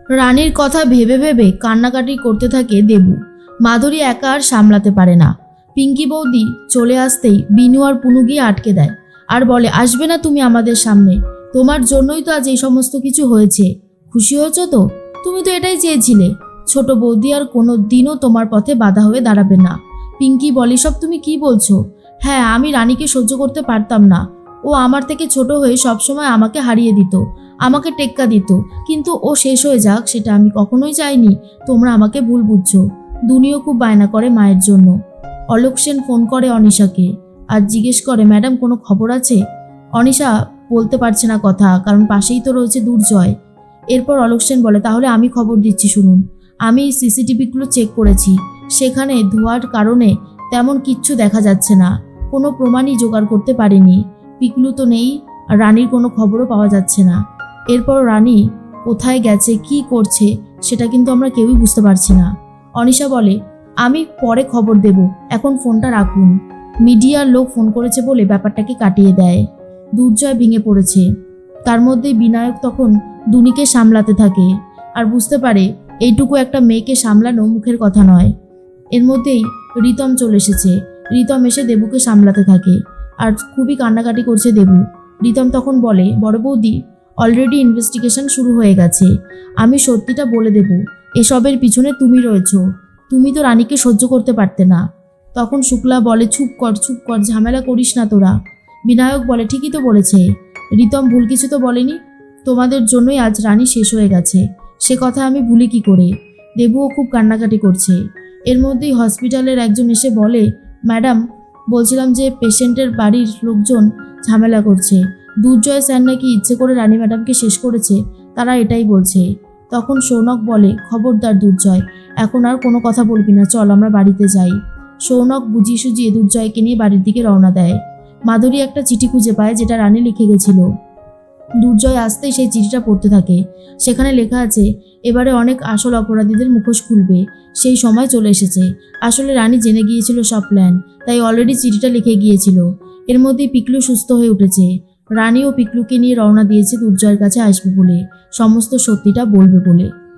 রানীর কথা ভেবে ভেবে কান্নাকাটি করতে থাকে দেবু। মাধুরী একা আর সামলাতে পারে না। পিঙ্কি বৌদি চলে আসতেই বিনু আর পুনু গিয়ে আটকে দেয় আর বলে, আসবে না তুমি আমাদের সামনে, তোমার জন্যই তো আজ এই সমস্ত কিছু হয়েছে। খুশি হয়েছো তো? তুমি তো এটাই চেয়েছিলে। ছোট বৌদি আর কোনো দিনও তোমার পথে বাধা হয়ে দাঁড়াবে না। পিঙ্কি বলে, সব তুমি কি বলছো? হ্যাঁ, আমি রানীকে সহ্য করতে পারতাম না। ও আমার থেকে ছোট হয়ে সবসময় আমাকে হারিয়ে দিত, আমাকে টেক্কা দিত, কিন্তু ও শেষ হয়ে যাক সেটা আমি কখনোই চাইনি। তোমরা আমাকে ভুল বুঝছো। দুনিও খুব বায়না করে মায়ের জন্য। অলোক সেন ফোন করে অনিশাকে আর জিজ্ঞেস করে, ম্যাডাম কোনো খবর আছে? অনিশা বলতে পারছে না কথা, কারণ পাশেই তো রয়েছে দুর্জয়। এরপর অলোক সেন বলে, তাহলে আমি খবর দিচ্ছি শুনুন। আমি সিসিটিভিগুলো চেক করেছি, সেখানে ধোঁয়ার কারণে তেমন কিচ্ছু দেখা যাচ্ছে না, কোনো প্রমাণই জোগাড় করতে পারিনি। পিকলু তো নেই, আর রানীর কোনো খবরও পাওয়া যাচ্ছে না। এরপর রানী কোথায় গেছে, কি করছে, সেটা কিন্তু আমরা কেউই বুঝতে পারছি না। অনিশা বলে, আমি পরে খবর দেব, এখন ফোনটা রাখুন। মিডিয়ার লোক ফোন করেছে বলে ব্যাপারটাকে কাটিয়ে দেয়। দুর্জয় ভেঙে পড়েছে। তার মধ্যে বিনায়ক তখন দুনিকে সামলাতে থাকে আর বুঝতে পারে এইটুকু একটা মেয়েকে সামলানো মুখের কথা নয়। এর মধ্যেই রিতম চলে এসেছে। রিতম এসে দেবুকে সামলাতে থাকে আর খুবই কান্নাকাটি করছে দেবু। রিতম তখন বলে, বড় বৌদি, অলরেডি ইনভেস্টিগেশন শুরু হয়ে গেছে। আমি সত্যিটা বলে দেব, এসবের পিছনে তুমি রয়েছো। তুমি তো রানীকে সহ্য করতে পারতে না। তখন শুক্লা বলে, চুপ কর চুপ কর, ঝামেলা করিস না তোরা। বিনায়ক বলে, ঠিকই তো বলেছে, রিতম ভুল কিছু তো বলেনি। তোমাদের জন্যই আজ রানী শেষ হয়ে গেছে, সে কথা আমি ভুলি কি করে। দেবুও খুব কান্নাকাটি করছে। এর মধ্যেই হসপিটালের একজন এসে বলে, ম্যাডাম, বলছিলাম যে পেশেন্টের বাড়ির লোকজন ঝামেলা করছে। দুর্জয় স্যার নাকি ইচ্ছে করে রানী ম্যাডামকে শেষ করেছে, তারা এটাই বলছে। তখন সৌনক বলে, খবরদার দুর্জয়, এখন আর কোনো কথা বলবি না, চল আমরা বাড়িতে যাই। সৌনক বুঝিয়ে সুঝিয়ে দুর্জয়কে নিয়ে বাড়ির দিকে রওনা দেয়। মাধুরী একটা চিঠি খুঁজে পায় যেটা রানী লিখে গেছিল। দুর্জয় আসতেই সেই চিঠিটা পড়তে থাকে। সেখানে লেখা আছে, এবারে অনেক আসল অপরাধীদের মুখোশ খুলবে, সেই সময় চলে এসেছে। আসলে রানী জেনে গিয়েছিল সব প্ল্যান, তাই অলরেডি চিঠিটা লিখে গিয়েছিল। এর মধ্যেই পিকলু সুস্থ হয়ে উঠেছে। রানী ও পিকলুকে নিয়ে রওনা দিয়েছে দুর্জয়ের কাছে আসবে বলে, সমস্ত সত্যিটা বলবে বলে।